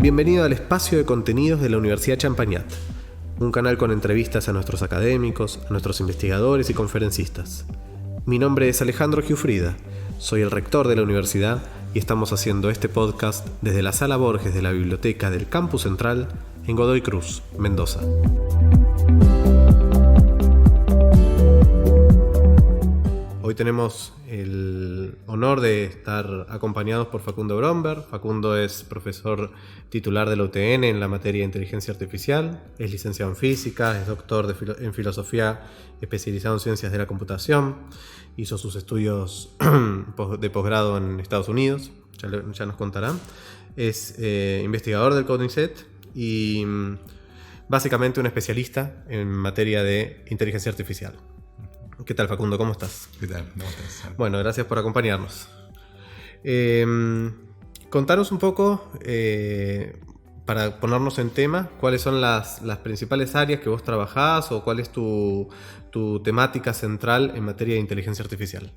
Bienvenido al espacio de contenidos de la Universidad Champagnat, un canal con entrevistas a nuestros académicos, a nuestros investigadores y conferencistas. Mi nombre es Alejandro Giuffrida, soy el rector de la universidad y estamos haciendo este podcast desde la Sala Borges de la Biblioteca del Campus Central en Godoy Cruz, Mendoza. Hoy tenemos el honor de estar acompañados por Facundo Bromberg. Facundo es profesor titular de la UTN en la materia de inteligencia artificial, es licenciado en física, es doctor en filosofía especializado en ciencias de la computación, hizo sus estudios de posgrado en Estados Unidos, ya nos contarán. Es investigador del CONICET y básicamente un especialista en materia de inteligencia artificial. ¿Qué tal, Facundo? ¿Cómo estás? ¿Qué tal? ¿Cómo estás? Bueno, gracias por acompañarnos. Contanos un poco, para ponernos en tema, cuáles son las principales áreas que vos trabajás o cuál es tu temática central en materia de inteligencia artificial.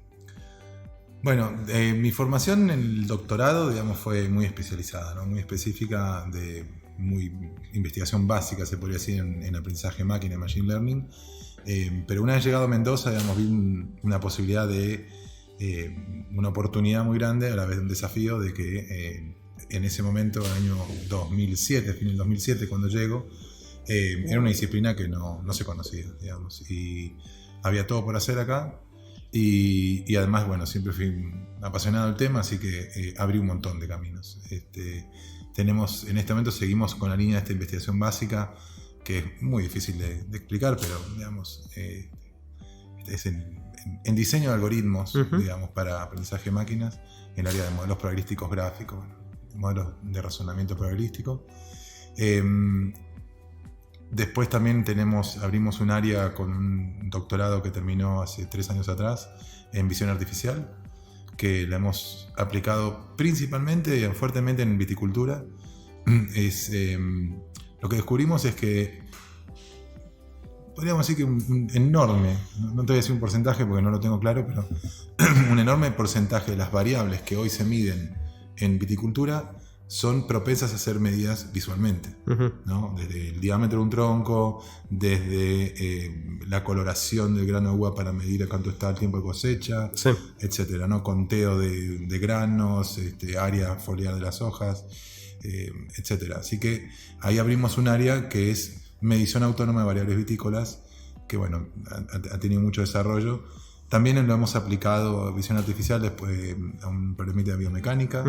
Bueno, mi formación en el doctorado, digamos, fue muy especializada, ¿no? Muy específica, de muy investigación básica, se podría decir, en aprendizaje máquina, Machine Learning. Pero una vez llegado a Mendoza, digamos, vi una posibilidad de una oportunidad muy grande, a la vez un desafío de que en ese momento, en el año 2007, fin del 2007, cuando llego, era una disciplina que no se conocía, digamos, y había todo por hacer acá. Y además, bueno, siempre fui apasionado del tema, así que abrí un montón de caminos. En este momento seguimos con la línea de esta investigación básica, que es muy difícil de explicar, pero digamos, es en diseño de algoritmos, digamos, para aprendizaje de máquinas, en el área de modelos probabilísticos gráficos, modelos de razonamiento probabilístico. Después también abrimos un área con un doctorado que terminó hace 3 años atrás en visión artificial, que la hemos aplicado principalmente y fuertemente en viticultura. Lo que descubrimos es que podríamos decir que un enorme, no te voy a decir un porcentaje porque no lo tengo claro, pero un enorme porcentaje de las variables que hoy se miden en viticultura son propensas a ser medidas visualmente, ¿no? Desde el diámetro de un tronco, desde la coloración del grano de uva para medir a cuánto está el tiempo de cosecha, sí, etcétera, ¿no? Conteo de granos, área foliar de las hojas, etcétera. Así que ahí abrimos un área que es medición autónoma de variables vitícolas, que bueno, ha tenido mucho desarrollo. También lo hemos aplicado a visión artificial después a un problemita de biomecánica,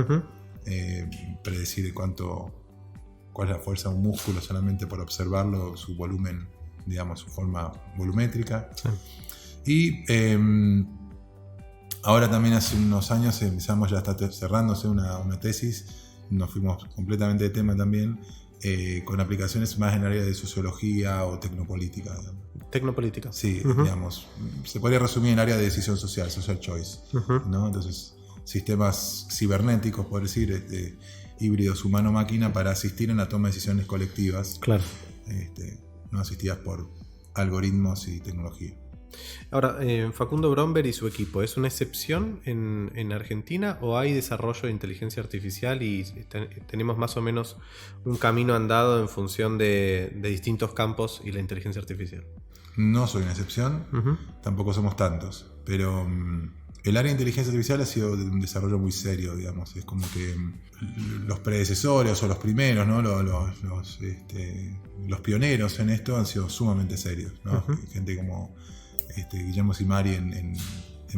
predecir cuál es la fuerza de un músculo solamente por observarlo, su volumen, digamos, su forma volumétrica. Sí. Y ahora también hace unos años empezamos, ya está cerrándose una tesis. Nos fuimos completamente de tema también, con aplicaciones más en el área de sociología o tecnopolítica. Digamos. Tecnopolítica. Sí, digamos, se podría resumir en el área de decisión social, social choice, ¿no? Entonces, sistemas cibernéticos, por decir, híbridos humano-máquina para asistir en la toma de decisiones colectivas, claro, no asistidas por algoritmos y tecnología. Ahora, Facundo Bromberg y su equipo, ¿es una excepción en Argentina o hay desarrollo de inteligencia artificial y tenemos más o menos un camino andado en función de distintos campos y la inteligencia artificial? No soy una excepción, tampoco somos tantos, pero el área de inteligencia artificial ha sido de un desarrollo muy serio, digamos. Es como que los predecesores o los primeros, ¿no? Los pioneros en esto han sido sumamente serios, ¿no? Gente como Guillermo Simari en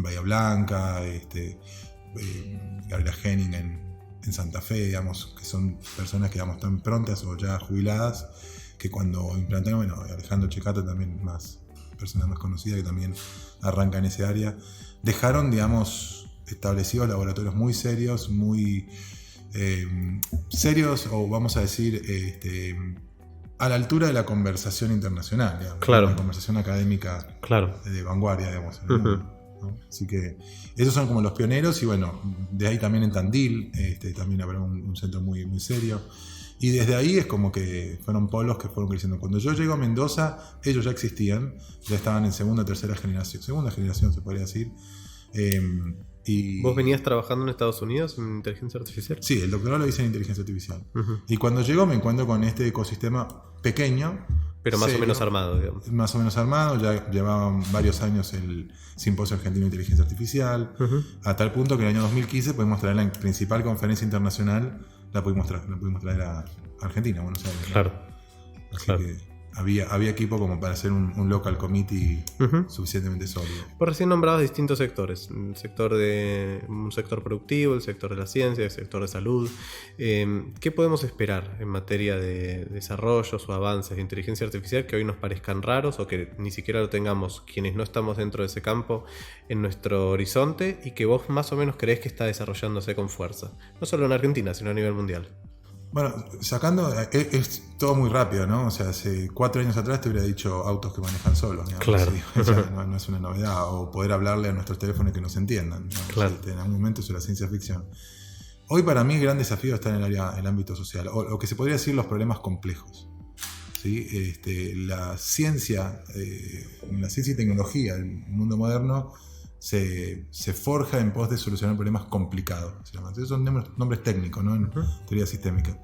Bahía Blanca, Gabriela Henning en Santa Fe, digamos, que son personas que, digamos, están prontas o ya jubiladas, que cuando implantaron, bueno, Alejandro Checato también, persona más conocida que también arranca en ese área, dejaron, digamos, establecidos laboratorios muy serios, muy serios, o vamos a decir, a la altura de la conversación internacional, digamos, claro, la conversación académica, claro, de vanguardia, digamos, en el mundo, ¿no? Así que esos son como los pioneros, y bueno, de ahí también en Tandil también habrá un centro muy, muy serio, y desde ahí es como que fueron polos que fueron creciendo. Cuando yo llego a Mendoza, ellos ya existían, ya estaban en segunda o tercera generación se podría decir, Y ¿Vos venías trabajando en Estados Unidos en inteligencia artificial? sí, el doctorado lo hice en inteligencia artificial. Uh-huh. Y cuando llegó me encuentro con este ecosistema pequeño, Pero más serio, o menos armado, digamos. más o menos armado. Ya llevaban varios años el Simposio Argentino de Inteligencia Artificial, Uh-huh. a tal punto que en el año 2015 pudimos traer la principal conferencia internacional, la pudimos traer a Argentina, a Buenos Aires. Claro. Así Claro. que había equipo como para hacer un local committee Uh-huh. suficientemente sólido. Vos recién nombrabas distintos sectores. Un sector productivo, el sector de la ciencia, el sector de salud. ¿Qué podemos esperar en materia de desarrollos o avances de inteligencia artificial que hoy nos parezcan raros o que ni siquiera lo tengamos quienes no estamos dentro de ese campo en nuestro horizonte y que vos más o menos creés que está desarrollándose con fuerza? No solo en Argentina, sino a nivel mundial. Bueno, es todo muy rápido, ¿no? O sea, hace 4 años atrás te hubiera dicho autos que manejan solos, digamos. Claro. Sí, ya no es una novedad. O poder hablarle a nuestros teléfonos y que nos entiendan, digamos. Claro. En algún momento eso era ciencia ficción. Hoy para mí el gran desafío está en el ámbito social, o lo que se podría decir los problemas complejos. ¿Sí? La ciencia y tecnología, el mundo moderno, se forja en pos de solucionar problemas complicados. Entonces son nombres técnicos, ¿no? En teoría sistémica.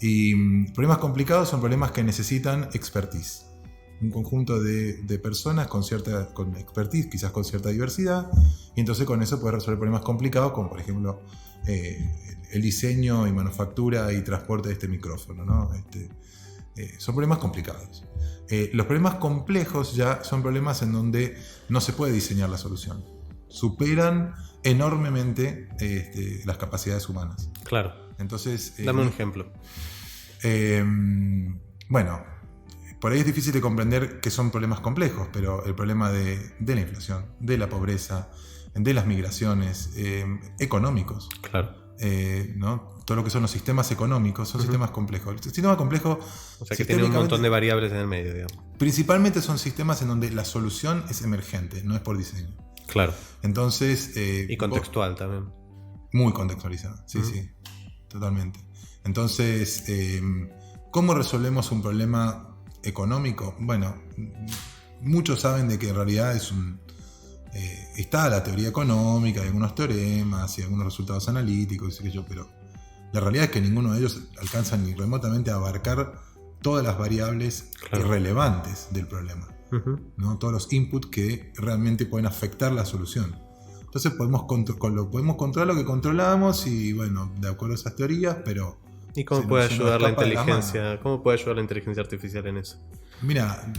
Y problemas complicados son problemas que necesitan expertise. Un conjunto de personas con expertise, quizás con cierta diversidad, y entonces con eso puedes resolver problemas complicados, como por ejemplo el diseño y manufactura y transporte de este micrófono, ¿no? Son problemas complicados. Los problemas complejos ya son problemas en donde no se puede diseñar la solución. Superan enormemente las capacidades humanas. Claro. Entonces, dame un ejemplo. Bueno, por ahí es difícil de comprender que son problemas complejos, pero el problema de la inflación, de la pobreza, de las migraciones, económicos. Claro. ¿No? Todo lo que son los sistemas económicos son sistemas complejos. El sistema complejo, o sea que tiene un montón de variables en el medio, digamos. Principalmente son sistemas en donde la solución es emergente, no es por diseño. Claro. Entonces, y contextual también. Muy contextualizada, sí, sí, totalmente. Entonces, ¿cómo resolvemos un problema económico? Bueno, muchos saben de que en realidad está la teoría económica, hay algunos teoremas y algunos resultados analíticos, pero la realidad es que ninguno de ellos alcanza ni remotamente a abarcar todas las variables relevantes del problema, ¿no? Todos los inputs que realmente pueden afectar la solución. Entonces podemos controlar lo que controlamos y bueno, de acuerdo a esas teorías, pero... ¿Y cómo puede ayudar la inteligencia? ¿Cómo puede ayudar la inteligencia artificial en eso? Mira,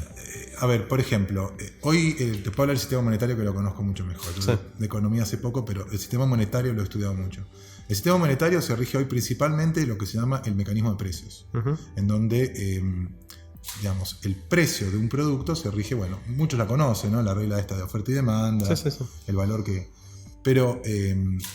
a ver, por ejemplo, hoy te puedo hablar del sistema monetario que lo conozco mucho mejor. Yo de economía hace poco, pero el sistema monetario lo he estudiado mucho. El sistema monetario se rige hoy principalmente lo que se llama el mecanismo de precios, en donde, digamos, el precio de un producto se rige, bueno, muchos la conocen, ¿no? La regla esta de oferta y demanda, el valor que... Pero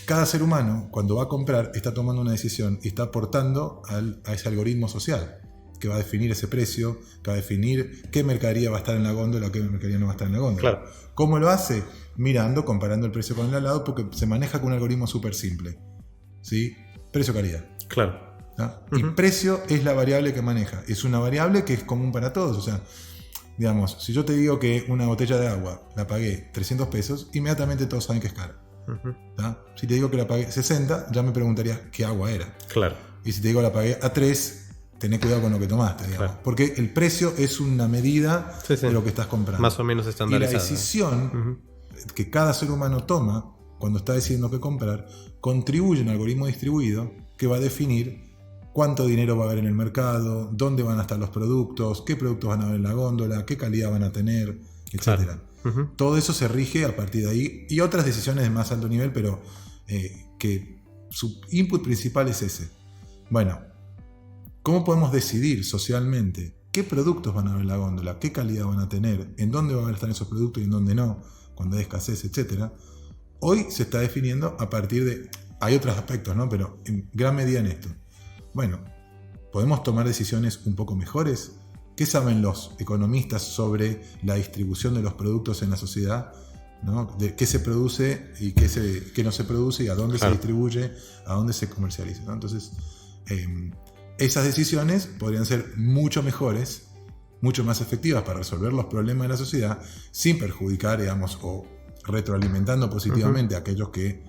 cada ser humano, cuando va a comprar, está tomando una decisión y está aportando a ese algoritmo social que va a definir ese precio, que va a definir qué mercadería va a estar en la góndola o qué mercadería no va a estar en la góndola. Claro. ¿Cómo lo hace? Mirando, comparando el precio con el al lado, porque se maneja con un algoritmo súper simple. ¿Sí? Precio-calidad. Claro. ¿No? Y precio es la variable que maneja. Es una variable que es común para todos. O sea, digamos, si yo te digo que una botella de agua la pagué 300 pesos, inmediatamente todos saben que es cara. Si te digo que la pagué 60, ya me preguntarías qué agua era. Claro. Y si te digo la pagué a 3, tenés cuidado con lo que tomaste, digamos. Claro. Porque el precio es una medida de lo que estás comprando. Más o menos estandarizada. Y la decisión que cada ser humano toma cuando está decidiendo qué comprar contribuye a un algoritmo distribuido que va a definir cuánto dinero va a haber en el mercado, dónde van a estar los productos, qué productos van a haber en la góndola, qué calidad van a tener, etc. Claro. Todo eso se rige a partir de ahí y otras decisiones de más alto nivel, pero que su input principal es ese. Bueno, ¿cómo podemos decidir socialmente qué productos van a haber en la góndola, qué calidad van a tener, en dónde van a estar esos productos y en dónde no, cuando hay escasez, etcétera? Hoy se está definiendo a partir de... Hay otros aspectos, ¿no? Pero en gran medida en esto. Bueno, ¿podemos tomar decisiones un poco mejores? ¿Qué saben los economistas sobre la distribución de los productos en la sociedad? ¿No? De qué se produce y qué no se produce y a dónde se distribuye, a dónde se comercializa, ¿no? Entonces, esas decisiones podrían ser mucho mejores, mucho más efectivas para resolver los problemas de la sociedad sin perjudicar, digamos, o retroalimentando positivamente a aquellos que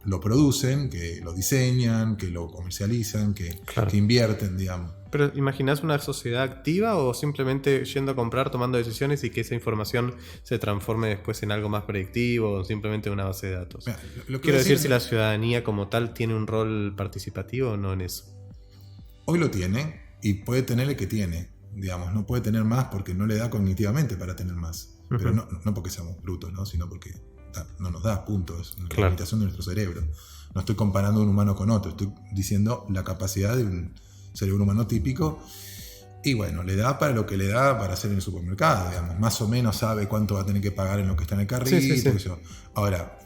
lo producen, que lo diseñan, que lo comercializan, que invierten, digamos. ¿Pero imaginás una sociedad activa o simplemente yendo a comprar, tomando decisiones y que esa información se transforme después en algo más predictivo o simplemente una base de datos? Mira, Quiero decir si la ciudadanía como tal tiene un rol participativo o no en eso. Hoy lo tiene y puede tener el que tiene, digamos. No puede tener más porque no le da cognitivamente para tener más. Pero no porque seamos brutos, ¿no? Sino porque no nos da puntos, es la limitación de nuestro cerebro. No estoy comparando un humano con otro, estoy diciendo la capacidad de un cerebro humano típico. Y bueno, le da para lo que le da para hacer en el supermercado, digamos. Más o menos sabe cuánto va a tener que pagar en lo que está en el carrito. Sí. Ahora,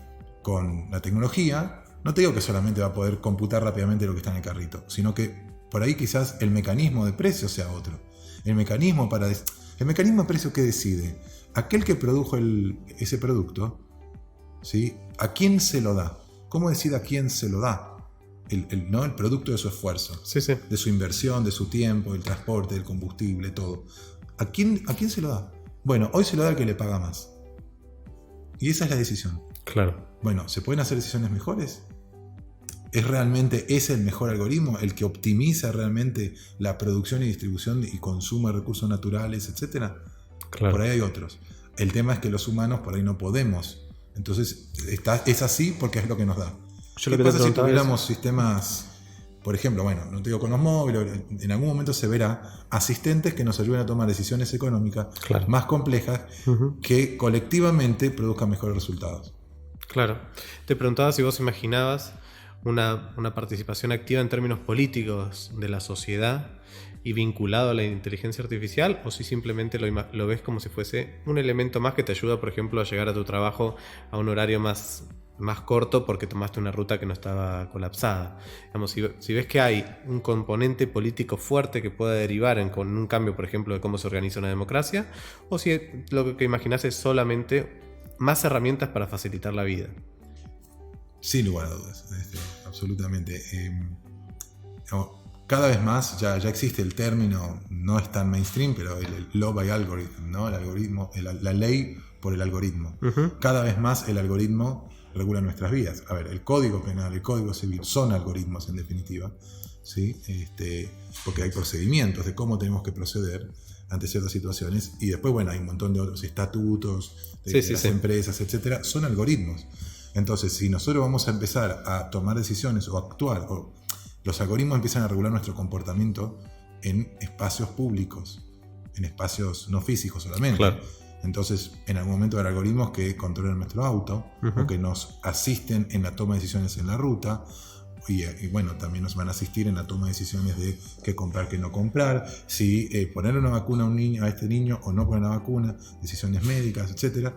con la tecnología, no te digo que solamente va a poder computar rápidamente lo que está en el carrito, sino que por ahí quizás el mecanismo de precio sea otro. El mecanismo de precio que decide, aquel que produjo ese producto, ¿sí? ¿A quién se lo da? ¿Cómo decide a quién se lo da? El producto de su esfuerzo, de su inversión, de su tiempo, el transporte, el combustible, todo. ¿A quién se lo da? Bueno, hoy se lo da al que le paga más. Y esa es la decisión. Claro. Bueno, ¿se pueden hacer decisiones mejores? ¿Es realmente ese el mejor algoritmo? ¿El que optimiza realmente la producción y distribución y consumo de recursos naturales, etcétera? Claro. Por ahí hay otros. El tema es que los humanos por ahí no podemos. Entonces, es así porque es lo que nos da. ¿Qué pasa si tuviéramos sistemas, por ejemplo, bueno, no te digo con los móviles, en algún momento se verá asistentes que nos ayuden a tomar decisiones económicas más complejas que colectivamente produzcan mejores resultados? Claro. Te preguntaba si vos imaginabas una participación activa en términos políticos de la sociedad y vinculado a la inteligencia artificial, o si simplemente lo ves como si fuese un elemento más que te ayuda, por ejemplo, a llegar a tu trabajo a un horario más corto porque tomaste una ruta que no estaba colapsada. Digamos, si ves que hay un componente político fuerte que pueda derivar con un cambio, por ejemplo, de cómo se organiza una democracia, o si lo que imaginás es solamente más herramientas para facilitar la vida. Sin lugar a dudas, absolutamente. Cada vez más ya existe el término, no es tan mainstream, pero el law by algorithm, ¿no? El algoritmo, la ley por el algoritmo. Cada vez más el algoritmo regula nuestras vidas. A ver, el código penal, el código civil son algoritmos en definitiva, ¿sí? Porque hay procedimientos de cómo tenemos que proceder ante ciertas situaciones, y después, bueno, hay un montón de otros estatutos de las empresas, etcétera, son algoritmos. Entonces, si nosotros vamos a empezar a tomar decisiones o actuar, o los algoritmos empiezan a regular nuestro comportamiento en espacios públicos, en espacios no físicos solamente. Claro. Entonces, en algún momento habrá algoritmos que controlan nuestro auto, o que nos asisten en la toma de decisiones en la ruta, y bueno, también nos van a asistir en la toma de decisiones de qué comprar, qué no comprar, si ponerle una vacuna a este niño o no poner la vacuna, decisiones médicas, etcétera,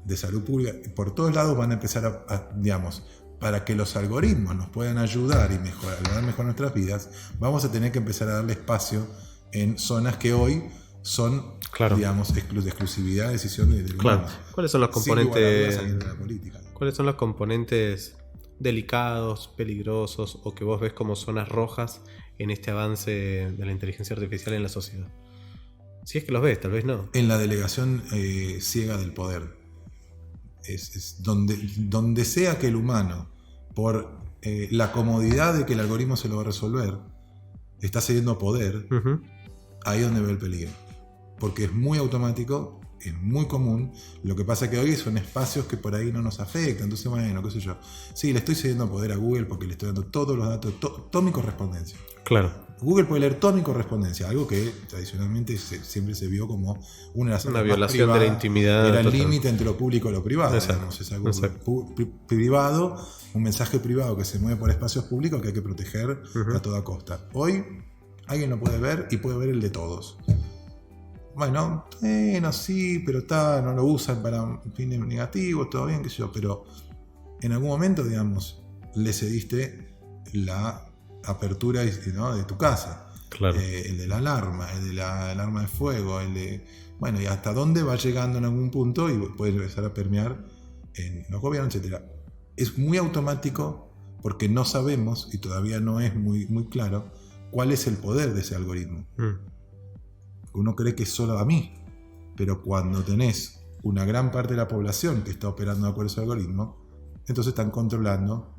de salud pública. Por todos lados van a empezar digamos, para que los algoritmos nos puedan ayudar y mejorar nuestras vidas, vamos a tener que empezar a darle espacio en zonas que hoy son, digamos, de exclusividad, decisión del humano. ¿Cuáles son los componentes? De la política. ¿Cuáles son los componentes delicados, peligrosos o que vos ves como zonas rojas en este avance de la inteligencia artificial en la sociedad? Si es que los ves, tal vez no. En la delegación ciega del poder. Es donde sea que el humano, por la comodidad de que el algoritmo se lo va a resolver, está cediendo poder, ahí es donde veo el peligro. Porque es muy automático, es muy común. Lo que pasa es que hoy son espacios que por ahí no nos afectan. Entonces, bueno, qué sé yo. Sí, le estoy cediendo poder a Google porque le estoy dando todos los datos, toda mi correspondencia. Claro. Google puede leer toda mi correspondencia, algo que tradicionalmente siempre se vio como una violación de la intimidad. Era el límite entre lo público y lo privado. Digamos, es algo privado, un mensaje privado que se mueve por espacios públicos que hay que proteger a toda costa. Hoy alguien lo puede ver y puede ver el de todos. Bueno, sí, pero no lo usan para fines negativos, todo bien, qué sé yo, pero en algún momento, digamos, le cediste la apertura, ¿no?, de tu casa. Claro. El de la alarma, el de la alarma de fuego, bueno, y hasta dónde va llegando en algún punto y puede empezar a permear en los gobiernos, etc. Es muy automático porque no sabemos, y todavía no es muy, muy claro, cuál es el poder de ese algoritmo. Uno cree que es solo a mí, pero cuando tenés una gran parte de la población que está operando por ese algoritmo, entonces están controlando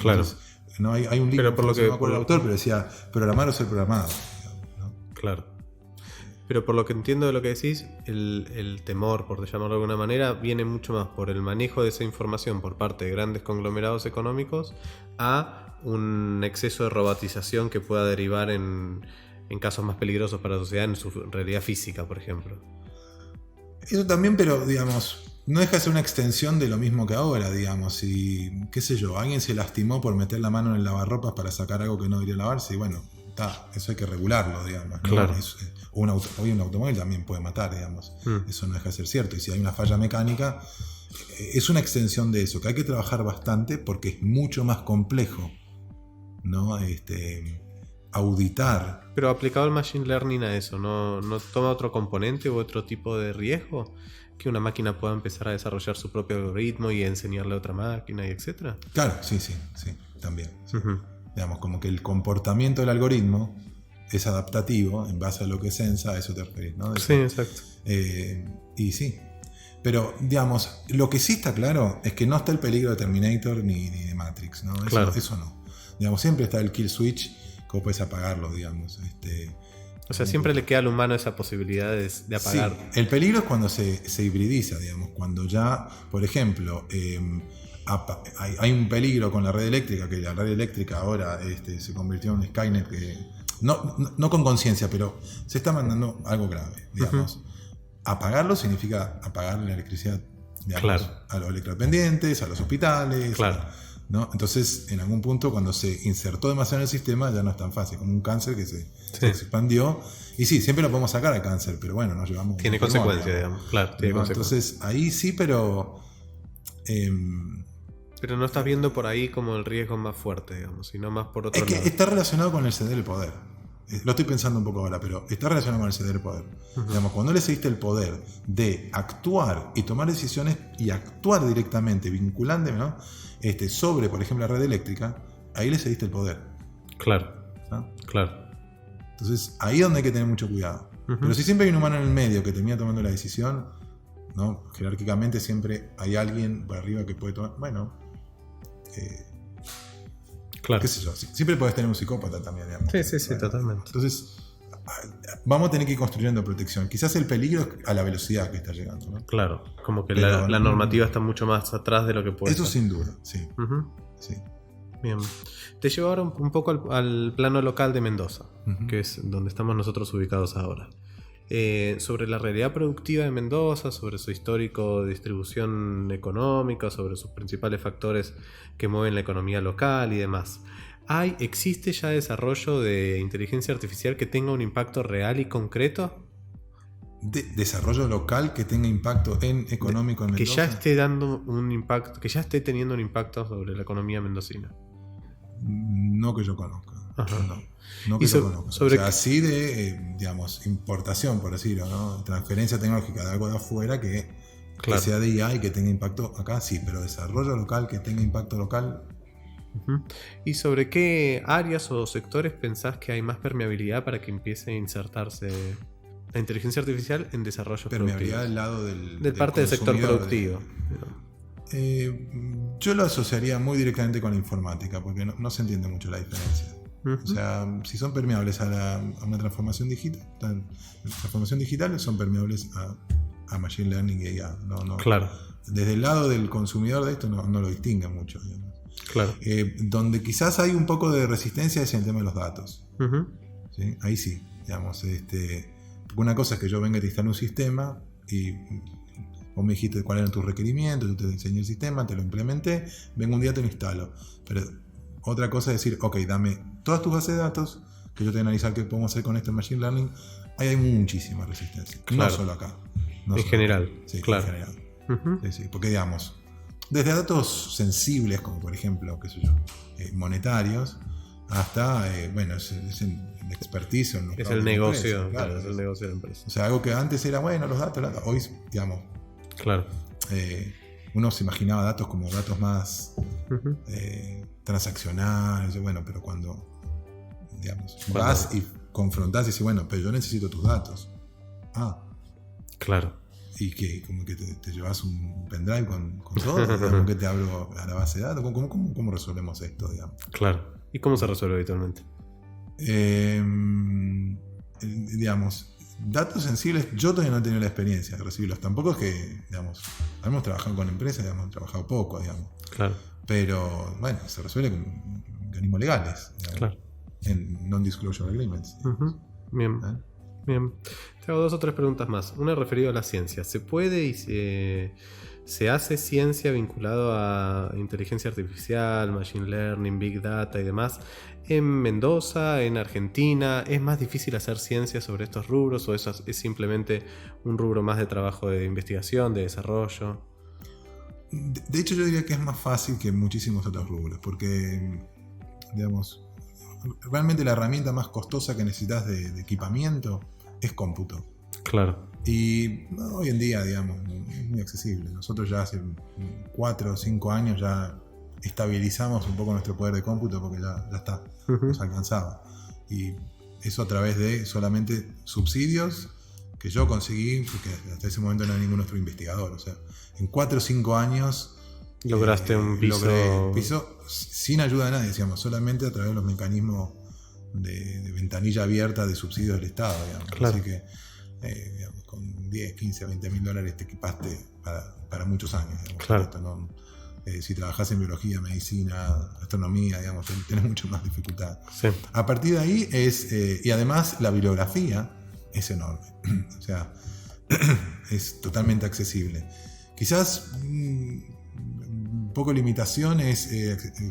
Claro. Entonces, no hay un libro, Pero por lo no me acuerdo el autor, pero decía, programar o ser programado. ¿No? Claro. Pero por lo que entiendo de lo que decís, el temor, por llamarlo de alguna manera, viene mucho más por el manejo de esa información por parte de grandes conglomerados económicos a un exceso de robotización que pueda derivar en casos más peligrosos para la sociedad, en su realidad física, por ejemplo. Eso también, pero digamos, no deja de ser una extensión de lo mismo que ahora, digamos. Y qué sé yo, alguien se lastimó por meter la mano en el lavarropas para sacar algo que no debería lavarse, y bueno, eso hay que regularlo, digamos. ¿no? Claro. Hoy un automóvil también puede matar, digamos. Eso no deja de ser cierto. Y si hay una falla mecánica, es una extensión de eso, que hay que trabajar bastante porque es mucho más complejo, ¿no? Auditar. Pero aplicado el Machine Learning a eso, ¿no toma otro componente u otro tipo de riesgo? Que una máquina pueda empezar a desarrollar su propio algoritmo y enseñarle a otra máquina y etcétera. Claro, sí, también. Sí. Digamos, como que el comportamiento del algoritmo es adaptativo en base a lo que sensa, a eso te referís, ¿no? Sí, exacto. Y sí. Pero, digamos, lo que sí está claro es que no está el peligro de Terminator ni de Matrix, ¿no? Eso no. Digamos, siempre está el kill switch, como puedes apagarlo, digamos. O sea, siempre le queda al humano esa posibilidad de apagar. Sí, el peligro es cuando se hibridiza, digamos, cuando ya, por ejemplo, hay un peligro con la red eléctrica, que la red eléctrica ahora se convirtió en un Skynet que, no con conciencia, pero se está mandando algo grave, digamos. Apagarlo significa apagar la electricidad, digamos, a los electrodependientes, a los hospitales. Claro. ¿No? Entonces, en algún punto, cuando se insertó demasiado en el sistema, ya no es tan fácil, como un cáncer que se expandió. Y sí, siempre lo podemos sacar al cáncer, pero bueno, nos llevamos. Tiene consecuencias, digamos. Claro, tiene consecuencias. Entonces, ahí sí, pero. Pero no estás viendo por ahí como el riesgo más fuerte, digamos, sino más por otro lado. Es que está relacionado con el ceder el poder. Lo estoy pensando un poco ahora, pero está relacionado con el ceder el poder. Digamos, cuando le cediste el poder de actuar y tomar decisiones y actuar directamente, vinculante, ¿no? Sobre, por ejemplo, la red eléctrica, ahí le cediste el poder. Claro. ¿No? Claro. Entonces, ahí es donde hay que tener mucho cuidado. Pero si siempre hay un humano en el medio que termina tomando la decisión, ¿no? Jerárquicamente siempre hay alguien por arriba que puede tomar. Bueno, claro. qué sé yo. Siempre puedes tener un psicópata también, digamos. Sí, totalmente. Entonces, vamos a tener que ir construyendo protección. Quizás el peligro es a la velocidad que está llegando, ¿no? Claro, como que la normativa está mucho más atrás de lo que puede Eso ser. sin duda, sí. Sí. Bien. Te llevo ahora un poco al plano local de Mendoza, que es donde estamos nosotros ubicados ahora. Sobre la realidad productiva de Mendoza, sobre su histórico distribución económica, sobre sus principales factores que mueven la economía local y demás. ¿Existe ya desarrollo de inteligencia artificial que tenga un impacto real y concreto? Desarrollo local que tenga impacto económico en Mendoza. Que ya esté dando un impacto, que ya esté teniendo un impacto sobre la economía mendocina. No que yo conozca. Ajá. No que yo conozca. O sea, así de, digamos, importación, por decirlo, ¿no? Transferencia tecnológica de algo de afuera que sea de IA y que tenga impacto acá, sí, pero desarrollo local que tenga impacto local. ¿Y sobre qué áreas o sectores pensás que hay más permeabilidad para que empiece a insertarse la inteligencia artificial en desarrollo productivo? Permeabilidad del lado del parte del sector productivo. Yo lo asociaría muy directamente con la informática, porque no se entiende mucho la diferencia. O sea, si son permeables a una transformación digital, son permeables a Machine Learning y IA. Claro. Desde el lado del consumidor de esto no lo distingue mucho, digamos. Claro. Donde quizás hay un poco de resistencia es en el tema de los datos. ¿Sí? Ahí sí, digamos. Porque una cosa es que yo venga y te instale un sistema y vos me dijiste cuáles eran tus requerimientos, yo te enseñé el sistema, te lo implementé, vengo un día te lo instalo. Pero otra cosa es decir, ok, dame todas tus bases de datos, que yo te voy a analizar qué podemos hacer con esto en Machine Learning. Ahí hay muchísima resistencia. Claro. No solo acá. En general. Sí, claro. En general. Sí, porque digamos, desde datos sensibles, como por ejemplo, qué sé yo, monetarios, hasta, es el expertise. Es el negocio, claro, es el negocio de la empresa. O sea, algo que antes era, los datos, hoy, digamos, claro. Uno se imaginaba datos como datos más transaccionales, pero cuando, digamos, vas y confrontás y dices, pero yo necesito tus datos. Claro. y que como que te llevas un pendrive con todo, digamos, que te abro a la base de datos. ¿Cómo resolvemos esto, digamos? Claro. ¿Y cómo se resuelve habitualmente? Digamos, datos sensibles, yo todavía no he tenido la experiencia de recibirlos. Tampoco es que, digamos, hemos trabajado con empresas, hemos trabajado poco, digamos. Claro. Pero, bueno, se resuelve con mecanismos legales, digamos, claro. En non-disclosure agreements. Uh-huh. Bien. Bien. Te hago 2 o 3 preguntas más. Una referida a la ciencia. ¿Se puede y se hace ciencia vinculado a inteligencia artificial, machine learning, big data y demás en Mendoza, en Argentina? ¿Es más difícil hacer ciencia sobre estos rubros o eso es simplemente un rubro más de trabajo de investigación, de desarrollo? De hecho, yo diría que es más fácil que muchísimos otros rubros, porque, digamos, realmente la herramienta más costosa que necesitas de equipamiento es cómputo. Claro. Y hoy en día, digamos, es muy accesible. Nosotros ya hace 4 o 5 años ya estabilizamos un poco nuestro poder de cómputo porque ya está, nos alcanzaba. Y eso a través de solamente subsidios que yo conseguí, porque hasta ese momento no era ningún otro investigador. O sea, en 4 o 5 años lograste un piso. Logré piso sin ayuda de nadie, decíamos, solamente a través de los mecanismos de ventanilla abierta de subsidios del Estado, digamos. Claro. Así que digamos, con 10, 15, 20 mil dólares te equipaste para muchos años, digamos. Claro. Esto no, si trabajás en biología, medicina, astronomía, digamos, tenés mucho más dificultad. Sí. A partir de ahí y además la bibliografía es enorme. O sea, es totalmente accesible. Quizás un poco limitación es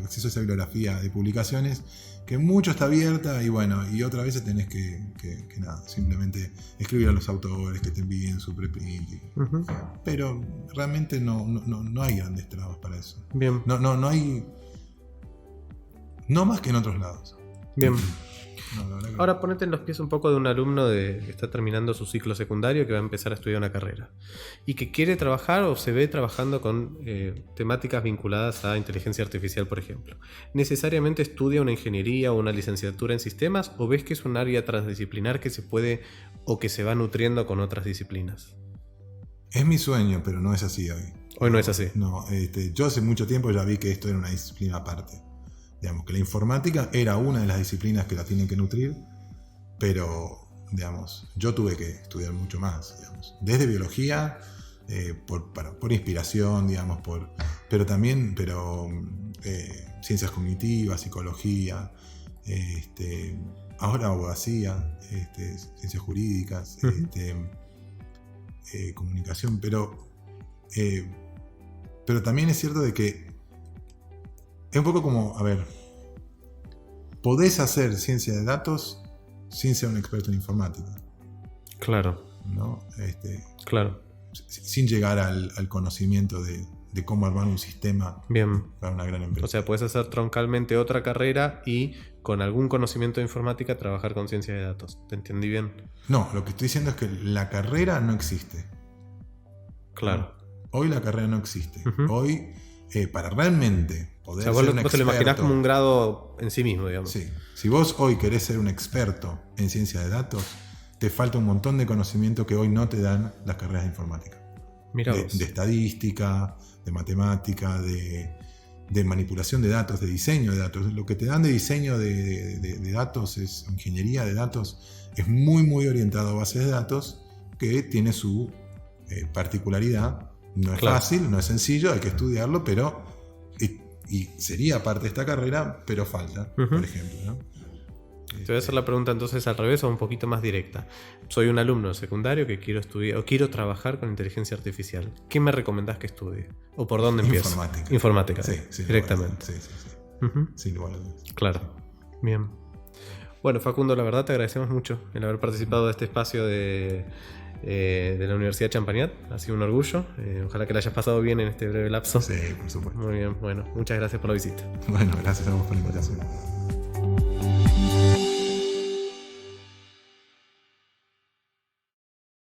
acceso a esa bibliografía de publicaciones, que mucho está abierta y bueno, y otras veces tenés que nada, simplemente escribir a los autores que te envíen su preprint. Pero realmente no hay grandes trabas para eso. Bien. No hay. No más que en otros lados. Bien. No, que... Ahora ponete en los pies un poco de un alumno que está terminando su ciclo secundario, que va a empezar a estudiar una carrera y que quiere trabajar o se ve trabajando con temáticas vinculadas a inteligencia artificial, por ejemplo. ¿Necesariamente estudia una ingeniería o una licenciatura en sistemas o ves que es un área transdisciplinar que se puede o que se va nutriendo con otras disciplinas? Es mi sueño, pero no es así hoy. Hoy no es así. No, yo hace mucho tiempo ya vi que esto era una disciplina aparte. Digamos que la informática era una de las disciplinas que la tienen que nutrir, pero digamos, yo tuve que estudiar mucho más, digamos, desde biología, por inspiración, digamos, pero también ciencias cognitivas, psicología, ahora abogacía, ciencias jurídicas, comunicación, pero también es cierto de que es un poco como, a ver, podés hacer ciencia de datos sin ser un experto en informática. Claro. ¿No? Claro. Sin llegar al conocimiento de cómo armar un sistema. Bien. Para una gran empresa. O sea, puedes hacer troncalmente otra carrera y con algún conocimiento de informática trabajar con ciencia de datos. ¿Te entendí bien? No, lo que estoy diciendo es que la carrera no existe. Claro. Hoy la carrera no existe. Hoy, para realmente poder ser un experto... Vos te lo imaginás como un grado en sí mismo, digamos. Sí. Si vos hoy querés ser un experto en ciencia de datos, te falta un montón de conocimiento que hoy no te dan las carreras de informática. Mirá de estadística, de matemática, de manipulación de datos, de diseño de datos. Lo que te dan de diseño de datos, es ingeniería de datos, es muy, muy orientado a bases de datos, que tiene su particularidad. No es fácil, no es sencillo, hay que estudiarlo, pero y sería parte de esta carrera, pero falta, por ejemplo, ¿no? Te voy a hacer la pregunta entonces al revés o un poquito más directa. Soy un alumno secundario que quiero estudiar o quiero trabajar con inteligencia artificial. ¿Qué me recomendás que estudie? ¿O por dónde empiezo? Informática. Sí, directamente. Sí. Sin lugar a dudas. Claro. Bien. Bueno, Facundo, la verdad te agradecemos mucho el haber participado de este espacio de la Universidad de Champagnat. Ha sido un orgullo. Ojalá que la hayas pasado bien en este breve lapso. Sí, por supuesto. Muy bien. Bueno, muchas gracias por la visita. Bueno, gracias a vos por la invitación.